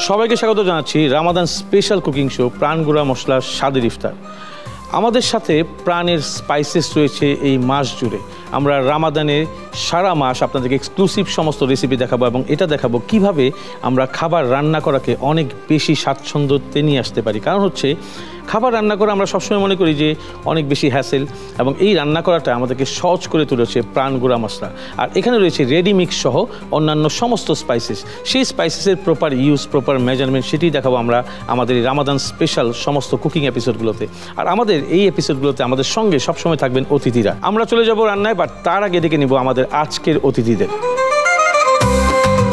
সবাইকে স্বাগত জানাচ্ছি রামাদান স্পেশাল কুকিং শো প্রাণগুড়া মশলার স্বাদের ইফতার। আমাদের সাথে প্রাণের স্পাইসেস রয়েছে এই মাস জুড়ে। আমরা রামাদানে সারা মাস আপনাদেরকে এক্সক্লুসিভ সমস্ত রেসিপি দেখাবো এবং এটা দেখাবো কিভাবে আমরা খাবার রান্না করাকে অনেক বেশি স্বাচ্ছন্দ্যতে নিয়ে আসতে পারি। কারণ হচ্ছে খাবার রান্না করা আমরা সবসময় মনে করি যে অনেক বেশি হ্যাসেল, এবং এই রান্না করাটা আমাদেরকে সহজ করে তুলেছে প্রাণগুড়া মশলা। আর এখানে রয়েছে রেডি মিক্স সহ অন্যান্য সমস্ত স্পাইসেস। সেই স্পাইসেসের প্রপার ইউজ, প্রপার মেজারমেন্ট সেটি দেখাবো আমরা আমাদের এই রামাদান স্পেশাল সমস্ত কুকিং এপিসোডগুলোতে। আর আমাদের এই এপিসোডগুলোতে আমাদের সঙ্গে সবসময় থাকবেন অতিথিরা। আমরা চলে যাব রান্নায়, বাট তার আগে ডেকে নিব আমাদের আজকের অতিথিদের।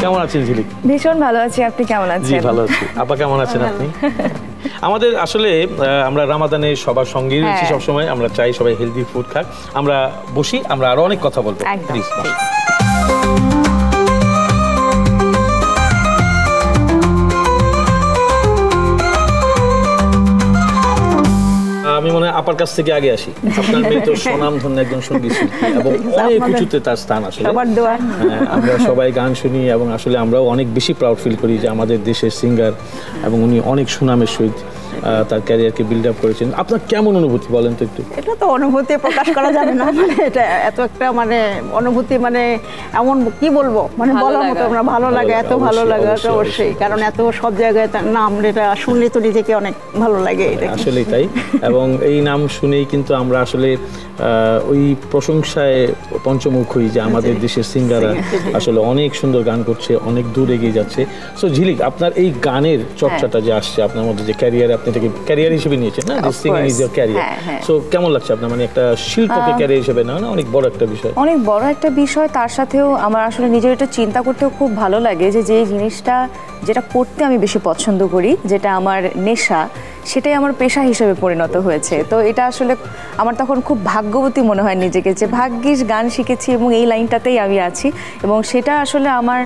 কেমন আছেন ঝিলিক? ভীষণ ভালো আছি, আপনি কেমন আছেন? জি ভালো আছি। আপা কেমন আছেন আপনি? আমাদের আসলে আমরা রামাদানে সবার সঙ্গেই রয়েছি সবসময়। আমরা চাই সবাই হেলদি ফুড খাক। আমরা বসি, আমরা আরো অনেক কথা বলবো। প্লিজ আমি মনে হয় আপার কাছ থেকে আগে আসি। আপনার মেয়ে তো স্বনামধন্য একজন সঙ্গীত শিল্পী এবং অনেক উঁচুতে তার স্থান। আসলে আমরা সবাই গান শুনি এবং আসলে আমরাও অনেক বেশি প্রাউড ফিল করি যে আমাদের দেশের সিঙ্গার, এবং উনি অনেক সুনামের সহিত তার ক্যারিয়ারকে বিল্ড আপ করেছেন। আপনার কেমন অনুভূতি বলেন তো একটু? এটা তো অনুভূতি প্রকাশ করা যাবে না, মানে এটা এত একটা মানে অনুভূতি, মানে এমন কি বলবো, মানে বলার মতো না। ভালো লাগে, এত ভালো লাগে অবশ্যই, কারণ এত সব জায়গায় তার নাম এটা শুনলে তো নিজেকে অনেক ভালো লাগে। আসলেই তাই। এবং এই নাম শুনেই কিন্তু আমরা আসলে ওই প্রশংসায় পঞ্চমুখ হই যে আমাদের দেশের সিঙ্গাররা আসলে অনেক সুন্দর গান করছে, অনেক দূর এগিয়ে যাচ্ছে। সো ঝিলিক, আপনার এই গানের চর্চাটা যে আসছে আপনার মধ্যে, যে ক্যারিয়ার আপনি এটাকে ক্যারিয়ার হিসেবে নিয়েছেন না, singing is your career. So কেমন লাগছে আপনার, মানে একটা শিল্পকে ক্যারিয়ার হিসেবে না, অনেক বড় একটা বিষয়? অনেক বড় একটা বিষয়। তার সাথেও আমার আসলে নিজের এটা চিন্তা করতেও খুব ভালো লাগে যে যে জিনিসটা যেটা করতে আমি বেশি পছন্দ করি, যেটা আমার নেশা, সেটাই আমার পেশা হিসেবে পরিণত হয়েছে। তো এটা আসলে আমার তখন খুব ভাগ্যবতী মনে হয় নিজেকে, যে ভাগ্যিস গান শিখেছি এবং এই লাইনটাতেই আমি আছি। এবং সেটা আসলে আমার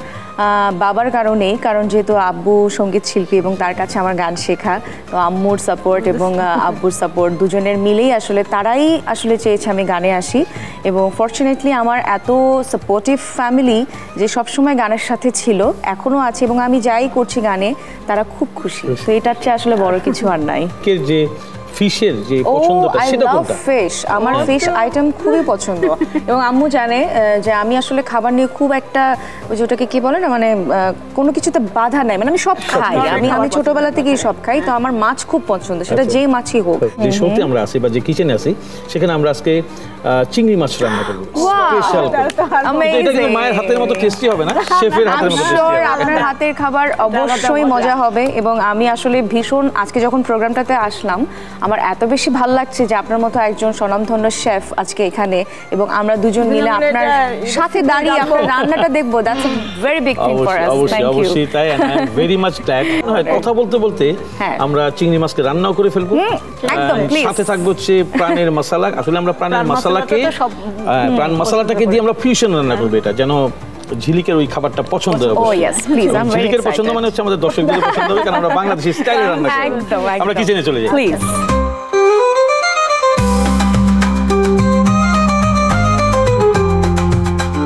বাবার কারণেই, কারণ যেহেতু আব্বু সঙ্গীত শিল্পী এবং তার কাছে আমার গান শেখা, তো আম্মুর সাপোর্ট এবং আব্বুর সাপোর্ট দুজনের মিলেই আসলে তারাই আসলে চেয়েছে আমি গানে আসি। এবং ফর্চুনেটলি আমার এত সাপোর্টিভ ফ্যামিলি যে সবসময় গানের সাথে ছিল, এখনও আছে, এবং আমি যাই করছি গানে তারা খুব খুশি। তো এটার চেয়ে আসলে বড় কিছু আর নাই। যে ফিশের যে পছন্দটা সেটা কোনটা? ফিশ, আমার ফিশ আইটেম খুবই পছন্দ। এবং আম্মু জানে যে আমি আসলে খাবার নিয়ে খুব একটা ওই যেটাকে কি বলে না, মানে কোনো কিছুতে বাধা নাই, মানে আমি সব খাই, আমি ছোটবেলা থেকেই সব খাই। তো আমার মাছ খুব পছন্দ, সেটা যে মাছই হোক। যে শোতে আমরা আসি বা যে কিচেনে আসি, সেখানে আমরা আজকে চিংড়ি মাছ রান্না করব স্পেশাল। এটা কিন্তু মায়ের হাতের মতো টেস্টি হবে না, শেফের হাতের মতো টেস্টি হবে। আপনার হাতের খাবার অবশ্যই মজা হবে। এবং আমি আসলে ভীষণ আজকে যখন প্রোগ্রামটাতে আসলাম, আমার এত বেশি ভালো লাগছে যে আপনার মতো একজন স্বনামধন্য শেফ আজকে এখানে, এবং আমরা দুজন মিলে আপনার সাথে দাঁড়িয়ে আপনার রান্নাটা দেখবো। That's a very big thing for us. Thank you. অবশ্যই তাই। I am very much glad. কথা বলতে বলতে আমরা চিংড়ি মাছকে রান্নাও করে ফেলবো। একদম, প্লিজ। সাথে থাকবে হচ্ছে প্রাণের মশলা। আসলে আমরা প্রাণের মশলাকে, প্রাণ মশলাটাকে দিয়ে আমরা ফিউশন রান্না করবো, এটা যেন ঝিলিকের ওই খাবারটা পছন্দ হবে। ঝিলিকের পছন্দ মানে হচ্ছে আমাদের দর্শকদের পছন্দ হবে, কারণ আমরা বাংলাদেশি স্টাইলে রান্না করি। আমরা কিচেনে চলে যাই প্লিজ।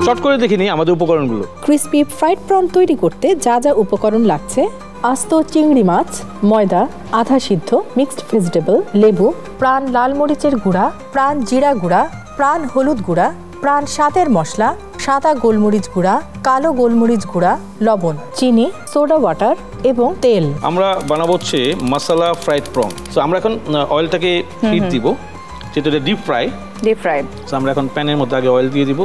শর্ট করে দেখিনি আমাদের উপকরণগুলো। ক্রিসপি ফ্রাইড প্রন তৈরি করতে যা যা উপকরণ লাগছে: আস্ত চিংড়ি মাছ, ময়দা, আধা সিদ্ধ মিক্সড ভেজিটেবল, লেবু, প্রাণ লাল মরিচের গুঁড়া, প্রাণ জিরা গুঁড়া, প্রাণ হলুদ গুঁড়া, প্রাণ স্বাদের মশলা, সাদা গোলমরিচ গুঁড়া, কালো গোলমরিচ গুঁড়া, লবণ, চিনি, সোডা ওয়াটার এবং তেল। আমরা বানাবো হচ্ছে মশলা ফ্রাইড প্রন। তো আমরা এখন অয়েলটাকে হিট দিব, যেটা ডিপ ফ্রাই। আমরা এখন প্যানের মধ্যে আগে অয়েল দিয়ে দিব।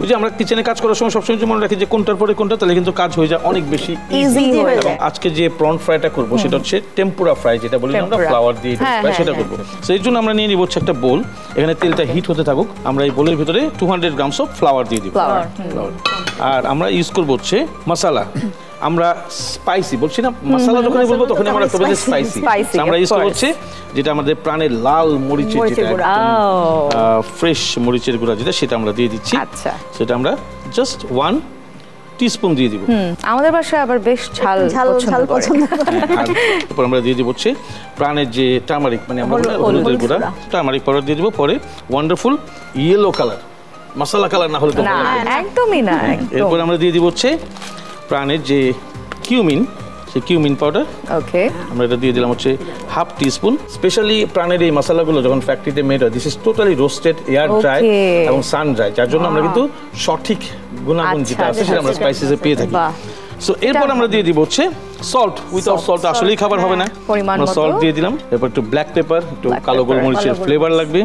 ওই যে আমরা কিচেনে কাজ করার সময় সবসময় মনে রাখি যে কোনটার পরে কোনটা, তাহলে কিন্তু কাজ হয়ে যায় অনেক বেশি ইজি হয়ে যায়। আজকে যে প্রন ফ্রাইটা করব সেটা হচ্ছে টেম্পুরা ফ্রাই, যেটা বলি আমরা ফ্লাওয়ার দিয়ে ফ্রাই, সেটা করব। সেই জন্য আমরা নিয়ে নিব হচ্ছে একটা বোল। এখানে তেলটা হিট হতে থাকুক, আমরা এই বোলের ভিতরে 200 গ্রামস অফ ফ্লাওয়ার দিয়ে দিব। আর আমরা ইউজ করব হচ্ছে মশলা। আমরা স্পাইসি বলছি না, মশলা যখনই বলবো তখন আমরা করব যে স্পাইসি। আমরা ইউজ করব হচ্ছে যেটা আমাদের প্রাণের লাল মরিচের, যেটা ফ্রেশ মরিচের গুঁড়া, যেটা সেটা আমরা দিয়ে দিচ্ছি। সেটা আমরা জাস্ট 1 টিস্পুন দিয়ে দিব। আমাদের বাসায় আবার বেশ ঝাল পছন্দ করে। আর তারপর আমরা দিয়ে দিব হচ্ছে প্রাণের যে টার্মারিক, মানে আমরা হলুদের গুঁড়া, টার্মারিক পাউডার দিয়ে দিব। পরে ওয়ান্ডারফুল ইয়েলো কালার, মশলা কালার না হলে তো একদমই না। এরপর আমরা দিয়ে দিব হচ্ছে প্রাণের যে কিউমিন, সে কিউমিন পাউডার, ওকে আমরা এটা দিয়ে দিলাম হচ্ছে হাফ টিস্পুন। স্পেশালি প্রাণের এই মশলাগুলো যখন ফ্যাক্টরিতে মেড হয়, this is totally roasted, air dry Okay. এবং সান ড্রাই, যার জন্য আমরা কিন্তু সঠিক গুণাগুণ আচ্ছা, যেটা আছে আচ্ছা, সেটা আমরা স্পাইসেসে পেয়ে থাকি। বাহ। সো এরপর আমরা দিয়ে দিব হচ্ছে সল্ট। উইথাউট সল্ট আসলেই খাবার হবে না। পরিমাণ মতো। সল্ট দিয়ে দিলাম, এরপর একটু ব্ল্যাক পেপার, একটু Black কালো pepper, গোলমরিচের কালো ফ্লেভার লাগবে,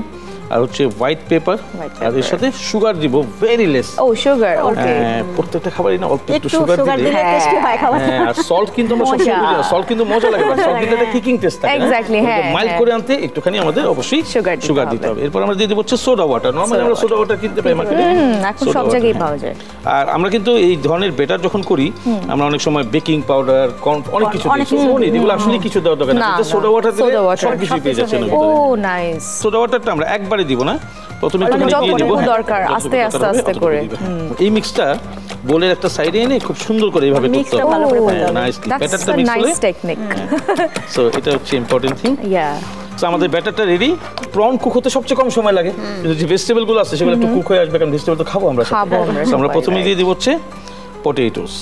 আর হচ্ছে হোয়াইট পেপার, White আর এর pepper. সাথে সুগার দিব ভেরি লেস। ও সুগার, ওকে প্রত্যেকটা খাবারই না অল্প একটু একটু সুগার সুগার দিলে দিলে টেস্টি হয় খাবার। হ্যাঁ, আর সল্ট কিন্তু আমরা সবসময় মজা। বুঝি না, সল্ট কিন্তু মজা লাগে, সল্ট দিলে একটা কিকিং টেস্ট থাকে। Exactly, হ্যাঁ, মাইল্ড হ্যাঁ। করে আনতে একটুখানি আমাদের অবশ্যই Sugar দিতে সুগার দিতে হবে। হবে। এরপর আমরা দিয়ে দেব হচ্ছে সোডা ওয়াটার। নরমালি আমরা সোডা ওয়াটার কিনতে পাই মার্কেটে, এখন সব জায়গায় পাওয়া যায়। আর আমরা কিন্তু এই ধরনের বেটার যখন করি, আমরা অনেক সময় বেকিং পাউডার, অনেক কিছু দিই, এগুলো আসলে কিছু দেওয়ার দরকার না, নেই, সোডা ওয়াটার দিলে soda water, সব কিছু পেয়ে যাচ্ছে এর ও ভিতরে। নাইস। সোডা ওয়াটারটা আমরা একবারে দিব না, প্রথমে মানে একটুখানি দিয়ে যতটুকু দিব, দরকার, যতটুকু আস্তে দরকার আস্তে হবে, আস্তে অতটুকু করে। দিবে। এই মিক্সটা বোলের একটা সাইডে এনে খুব সুন্দর করে এইভাবে করতে মিক্সটা হবে। ভালো করে করতে হবে। নাইসলি দ্যাটস ব্যাটারটা আ মিক্স নাইস হলে, টেকনিক। সো এটা হচ্ছে ইম্পর্টেন্ট থিং। ইয়া সো আমাদের ব্যাটারটা রেডি। প্রন কুক হতে সবচেয়ে কম সময় লাগে, কিন্তু যে ভেজিটেবল গুলো আছে সেগুলো একটু কুক হয়ে আসবে, কারণ ভেজিটেবল তো খাবো আমরা সাথে। খাবো আমরা So আমরা সবাই, প্রথমে right. দিয়ে দিব হচ্ছে পটেটোস।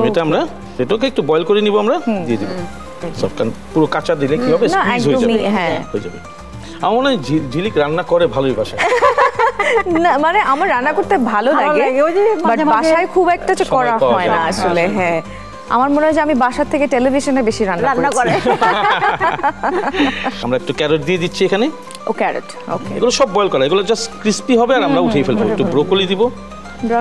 এটা আমরা এটাকে একটু বয়েল করে নিব, আমরা দিয়ে দিব সব, কারণ পুরো কাঁচা দিলে কি হবে, না, স্কুইজ হয়ে একদমই, যাবে। হ্যাঁ। হয়ে যাবে। আমার মনে হয় ঝিলিক রান্না করে ভালোই বাসায়। না মানে আমার রান্না করতে ভালো ভালো লাগে, লাগে, ওই যে বাট মাঝে মাঝে বাসায় খুব একটা যে সময় করা পাওয়া হয় না যায় না, আসলে। হ্যাঁ, আমার মনে হয় যে আমি বাসার থেকে টেলিভিশনে বেশি রান্না রান্না করি। করে। আমরা একটু ক্যারট দিয়ে দিচ্ছি এখানে। ও ক্যারট, ওকে। এগুলো সব বয়েল করা, এগুলো জাস্ট ক্রিস্পি হবে আর আমরা উঠিয়ে ফেলবো। একটু ব্রোকলি দিব,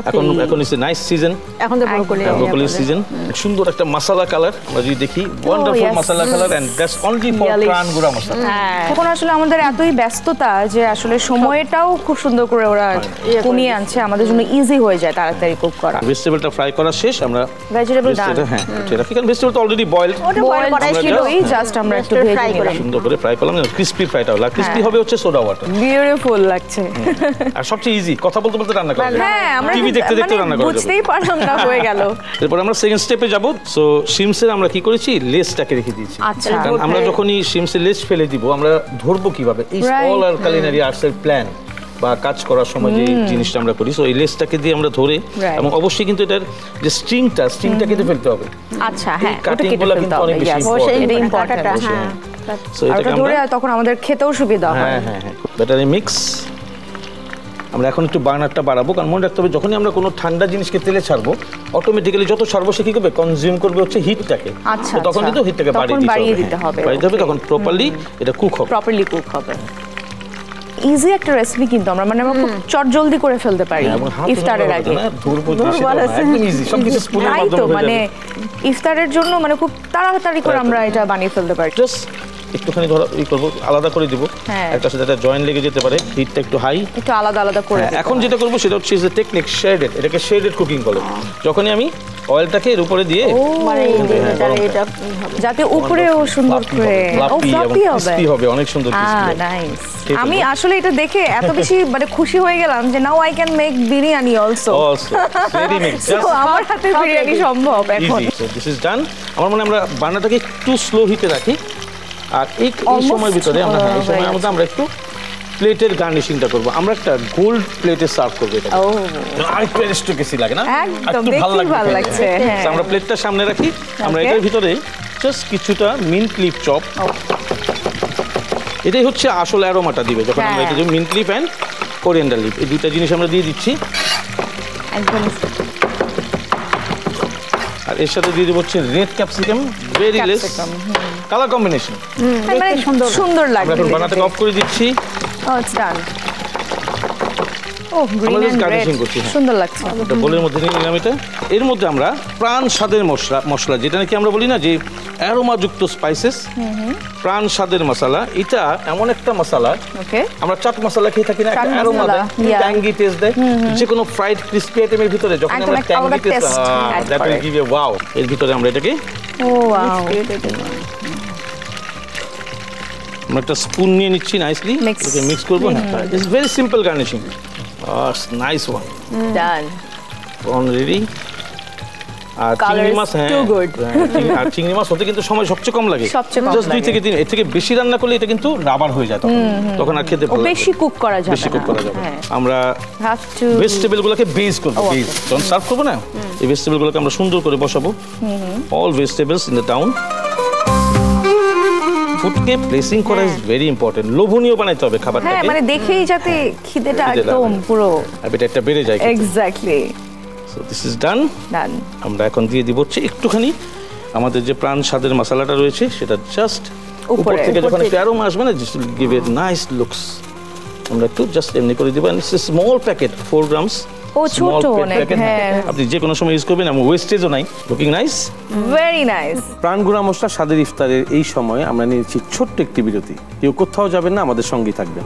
এখন এখন ইজ নাইস সিজন, এখন তো ব্রোকলি ব্রোকলির সিজন। সুন্দর একটা মশলা কালার আমরা যদি দেখি, ওয়ান্ডারফুল yes. মশলা colour, and that's only for Yummy. প্রাণ গুঁড়া মশলা। এখন আসলে আমাদের এতই ব্যস্ততা যে আসলে সময়টাও খুব সুন্দর করে ওরা কমিয়ে আনছে, আমাদের জন্য ইজি হয়ে যায় তাড়াতাড়ি কুক করা। ভেজিটেবলটা ফ্রাই করা শেষ, আমরা ভেজিটেবল ডান, এটা হ্যাঁ উঠিয়ে রাখি, কারণ ভেজিটেবল তো অলরেডি বয়েলড। ওটা boil বয়েল করাই ছিল। ছিলই, জাস্ট আমরা একটু Just ভেজে fry করে। নিলাম। সুন্দর করে ফ্রাই করলাম, ক্রিস্পি ফ্রাইটা হলো, ক্রিস্পি হবে হচ্ছে সোডা ওয়াটার। বিউটিফুল লাগছে। আর সবচেয়ে ইজি, কথা বলতে বলতে রান্না করা যায়, হ্যাঁ, আমরা টিভি দেখতে দেখতে রান্না করা যাবে। বুঝতেই পারলাম না, হয়ে গেল। এরপর আমরা সেকেন্ড স্টেপে যাব। সো শিমসের আমরা কি করেছি, লেসটাকে রেখে দিয়েছি। আচ্ছা। কারণ আমরা যখনই শিমসের লেস ফেলে দিব, আমরা ধরবো কিভাবে, এই Right. অল আর কালিনারি আর্টসের প্ল্যান বা কাজ করার সময় যে জিনিসটা আমরা করি, সো এই লেসটাকে দিয়ে আমরা ধরে, Right. এবং অবশ্যই কিন্তু এটার যে স্ট্রিংটা কেটে ফেলতে হবে। আচ্ছা, হ্যাঁ, ওটা cutting কেটে গুলো ফেলতে কিন্তু হবে, অনেক বেশি yes, important. এটা সেই ইম্পর্টেন্ট। কাটাটা, অবশ্যই, হ্যাঁ। সো আর এটাকে ওটা আমরা ধরে তখন আমাদের খেতেও সুবিধা হয়। হ্যাঁ হ্যাঁ হ্যাঁ ব্যাটারি মিক্স। আমরা এখন একটু বার্নারটা বাড়াবো, কারণ মনে রাখতে হবে যখনই আমরা কোনো ঠান্ডা জিনিসকে তেলে ছাড়বো, অটোমেটিক্যালি যত ছাড়বো সে কি করবে, কনজিউম করবে হচ্ছে হিটটাকে। আচ্ছা, তো তখন আচ্ছা। কিন্তু হিটটাকে তখন বাড়িয়ে বাড়িয়ে দিতে দিতে হবে, হবে, বাড়িয়ে দিতে হবে, okay. তখন প্রপারলি এটা কুক হবে। প্রপারলি কুক হবে। ইজি একটা রেসিপি, কিন্তু আমরা মানে আমরা খুব চটজলদি করে ফেলতে পারি এবং হাত ইফতারের ধরে আগে। না, ধরবো তো ধরবো সেটাও না, আছে। একদম ইজি, সবকিছু স্পুনের তাই মাধ্যমে তো হয়ে মানে যাবে। ইফতারের জন্য মানে খুব তাড়াতাড়ি করে আমরা এটা বানিয়ে ফেলতে পারি। জাস্ট একটুখানি ধরো ই করবো, আলাদা করে দিব, হ্যাঁ। একটা সাথে একটা জয়েন্ট লেগে যেতে পারে, হিটটা একটু হাই। একটু আলাদা আলাদা করে দিতে এখন হবে। যেটা করবো সেটা হচ্ছে যে টেকনিক শেডেড, এটাকে শেডেড কুকিং বলে। যখনই আমি অয়েলটাকে এর উপরে দিয়ে মানে এই যে হ্যাঁ, এটা গরম এটা যাতে উপরেও সুন্দর করে ফ্লাফি এবং হবে। crispy হবে, অনেক সুন্দর crispy হবে। নাইস। খেয়ে আমি ফেলবো। আসলে এটা দেখে এত বেশি মানে খুশি হয়ে গেলাম যে now I can make biryani also. Also, ready mix, just আমার হাতে বিরিয়ানি সম্ভব এখন। easy. So this is done. আমার মনে হয় আমরা বার্নারটাকে একটু স্লো হিটে রাখি, আর এই Almost সময়ের ভিতরে আমরা হ্যাঁ, এই হয়ে সময়ের গেছে। মধ্যে আমরা একটু প্লেটের গার্নিশিংটা করবো। আমরা একটা গোল্ড প্লেটে সার্ভ করবো এটা। ও আরেকটু অ্যারিস্টোক্রেসি লাগে না, একদম, একটু দেখতেই ভালো ভালো লাগছে, হ্যাঁ। So আমরা প্লেটটা সামনে রাখি, আমরা Okay. এটার ভিতরে জাস্ট কিছুটা মিন্ট লিফ চপ, এটাই হচ্ছে আসল অ্যারোমাটা দিবে যখন আমরা হ্যাঁ। এটা যে mint leaf and coriander leaf, এই দুইটা জিনিস আমরা দিয়ে দিচ্ছি। একদম। আর এর সাথে দিয়ে দেবো হচ্ছে red capsicum, very less Capsicum, colour combination. মানে সুন্দর সুন্দর আমরা লাগবে। এখন বানাটাকে অফ করে দিচ্ছি, ও ইটস ডান। ও গ্রিন আমরা just এন্ড রেড, garnishing করছি, হ্যাঁ। সুন্দর লাগছে। একটা বোলের মধ্যে নিয়ে নিলাম এটা। এর মধ্যে আমরা প্রাণ স্বাদের মশলা যেটা নাকি আমরা বলি না যে অ্যারোমাযুক্ত স্পাইসেস, প্রাণ স্বাদের মশলা, এটা এমন একটা মশলা, ওকে। আমরা চাট মশলা খেয়ে থাকি না, একটা চাট অ্যারোমা মশলা, দেয়, yeah. ট্যাঙ্গি টেস্ট দেয়, যে কোনো ফ্রাইড ক্রিসপি আইটেমের ভিতরে যখন একদম আমরা একটা আলাদা tangy taste, taste add that will করে। Give a wow. এর ভিতরে আমরা এটাকে ও ওয়াও। আমরা একটা স্পুন নিয়ে নিচ্ছি, নাইসলি Mix. এটাকে মিক্স করবো। হ্যাঁ, it's very simple garnishing, nice one. Done. On ready. আর Color চিংড়ি is মাছ, হ্যাঁ, too good. আর চিংড়ি মাছ হতে কিন্তু সময় সবচেয়ে কম লাগে, সবচেয়ে কম জাস্ট 2 লাগে। থেকে 3, এর থেকে বেশি রান্না করলে এটা কিন্তু রাবার হয়ে যায়, তখন আর খেতে ভালো লাগে না। বেশি কুক করা যাবে বেশি কুক করা যাবে। হ্যাঁ। আমরা হ্যাভ টু ভেজিটেবলগুলোকে বেজ করব, বেজ যখন সার্ভ করব না, এই ভেজিটেবলগুলোকে আমরা সুন্দর করে বসাবো, all vegetables in the down. ফুডকে প্লেসিং করা ইজ ভেরি ইম্পর্টেন্ট, লোভনীয় বানাইতে হবে হ্যাঁ খাবারটাকে, মানে দেখেই যাতে খিদেটা খিদে একদম লাগে। পুরো অ্যাপিটাইটটা বেড়ে যায়। Exactly so this is done. Done. আমরা এখন দিয়ে দিব হচ্ছে একটুখানি আমাদের যে প্রাণ স্বাদের মশলাটা রয়েছে সেটা জাস্ট উপর থেকে যখন একটু অ্যারোমা আসবে না, just give it nice looks. আমরা একটু জাস্ট এমনি করে দিব, it's a small packet 4 grams. ও ছোট অনেক, হ্যাঁ। আপনি যে কোনো সময় ইউজ করবেন, এবং ওয়েস্টেজও নাই। Looking nice, very nice. প্রাণ গুঁড়া মশলা স্বাদের ইফতারের এই সময়ে আমরা নিয়েছি ছোট্ট একটি বিরতি। কেউ কোথাও যাবেন না, আমাদের সঙ্গেই থাকবেন।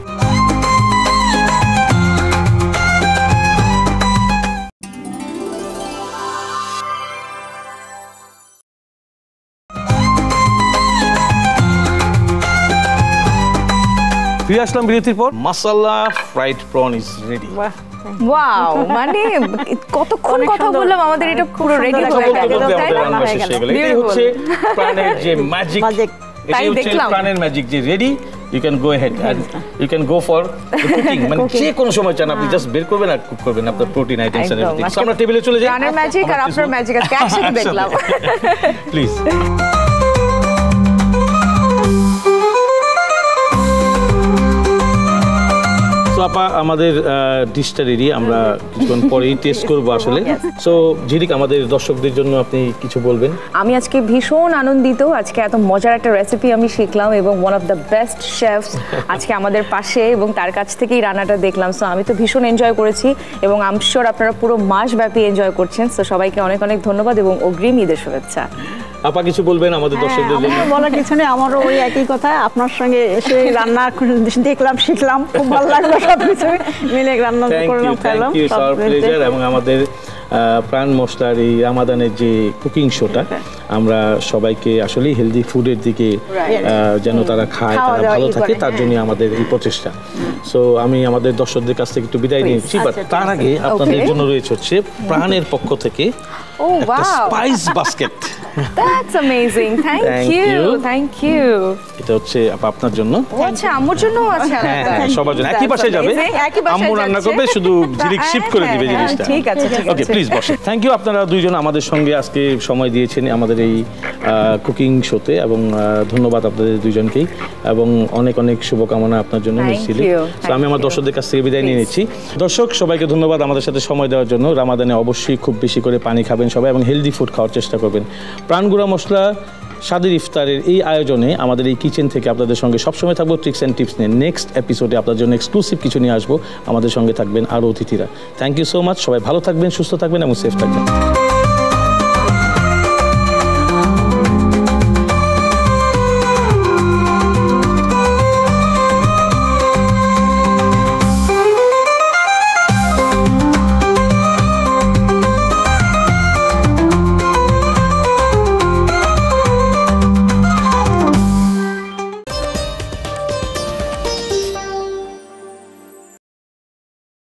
ফিরে আসলাম বিরতির পর। মাসালা fried prawn is ready. Wow, মানে কতক্ষণ অনেক কথা সুন্দর। বললাম, আমাদের এটা পুরো রেডি সুন্দর হয়ে একটা গেল, একদম তাই আমাদের না? রান্না শেষ হয়ে গেল। এটাই Beautiful. হচ্ছে প্রাণের যে ম্যাজিক, Magic. তাই এটাই হচ্ছে দেখলাম। প্রাণের ম্যাজিক, যে ready, you can go head and you can go for cooking. মানে যে কোনো সময় চান আপনি জাস্ট বের করবেন আর কুক করবেন আপনার প্রোটিন আইটেমস এন্ড একদম। এভরিথিং। আজকে আমরা টেবিলে চলে যাই। প্রাণের ম্যাজিক আর আপনার ম্যাজিক আজকে একসাথে দেখলাম। প্লিজ। তো আপা, আমাদের ডিশটা রেডি, আমরা কিছুক্ষণ পরেই টেস্ট করবো আসলে। সো ঝিলিক, আমাদের দর্শকদের জন্য আপনি কিছু বলবেন? আমি আজকে ভীষণ আনন্দিত, আজকে এত মজার একটা রেসিপি আমি শিখলাম এবং one of the best chefs আজকে আমাদের পাশে, এবং তার কাছ থেকেই রান্নাটা দেখলাম। সো আমি তো ভীষণ এনজয় করেছি এবং আই এম শিওর আপনারা পুরো মাস ব্যাপী এনজয় করছেন। সো সবাইকে অনেক অনেক ধন্যবাদ এবং অগ্রিম ঈদের শুভেচ্ছা। আপা কিছু বলবেন আমাদের দর্শকদের জন্য? আমার বলার কিছু নেই, আমারও ওই একই কথা। আপনার সঙ্গে এসে রান্না দেখলাম, শিখলাম, খুব ভালো লাগলো, সবকিছু মিলে রান্না করলাম, খেলাম। থ্যাংক ইউ, সব প্লেজার। এবং আমাদের প্রাণ মশলার এই রামাদানের যে কুকিং শোটা, আমরা সবাইকে আসলে হেলদি ফুডের দিকে যেন তারা খায়, খাওয়া তারা দাওয়া ভালো ই থাকে, করে, তার জন্য আমাদের এই প্রচেষ্টা। সো আমি আমাদের দর্শকদের কাছ থেকে একটু বিদায় নিচ্ছি, বাট তার আগে আপনাদের জন্য রয়েছে হচ্ছে প্রাণের পক্ষ থেকে ও একটা wow, spice basket. That's amazing, thank Thank you, you. Thank you. এটা হচ্ছে আপা আপনার জন্য। ও আচ্ছা, আম্মুর জন্য আছে হ্যাঁ আলাদা? হ্যাঁ, সবার জন্য একই পাশে যাবে, একই বাসায় আম্মু রান্না যাচ্ছে। করবে, শুধু ঝিলিক শিফট করে দিবে হ্যাঁ, জিনিসটা। ঠিক আছে, ঠিক ওকে, আছে। প্লিজ বসে। থ্যাংক ইউ, আপনারা দুইজন আমাদের সঙ্গে আজকে সময় দিয়েছেন আমাদের এই কুকিং শোতে, এবং ধন্যবাদ আপনাদের দুইজনকেই, এবং অনেক অনেক শুভকামনা আপনার জন্য Thank মিস ঝিলিক। you, তো আমি আমার thank you. দর্শকদের কাছ থেকে বিদায় নিয়ে নিচ্ছি। দর্শক সবাইকে ধন্যবাদ আমাদের সাথে সময় দেওয়ার জন্য। রামাদানে অবশ্যই খুব বেশি করে পানি খাবেন সবাই, এবং হেলদি ফুড খাওয়ার চেষ্টা করবেন। প্রাণ গুঁড়া মশলা স্বাদের ইফতারের এই আয়োজনে আমাদের এই কিচেন থেকে আপনাদের সঙ্গে সবসময় থাকবো ট্রিক্স অ্যান্ড টিপস নিয়ে। নেক্সট এপিসোডে আপনার জন্য এক্সক্লুসিভ কিছু নিয়ে আসবো, আমাদের সঙ্গে থাকবেন আরও অতিথিরা। থ্যাংক ইউ সো মাচ, সবাই ভালো থাকবেন, সুস্থ থাকবেন এবং সেফ থাকবেন।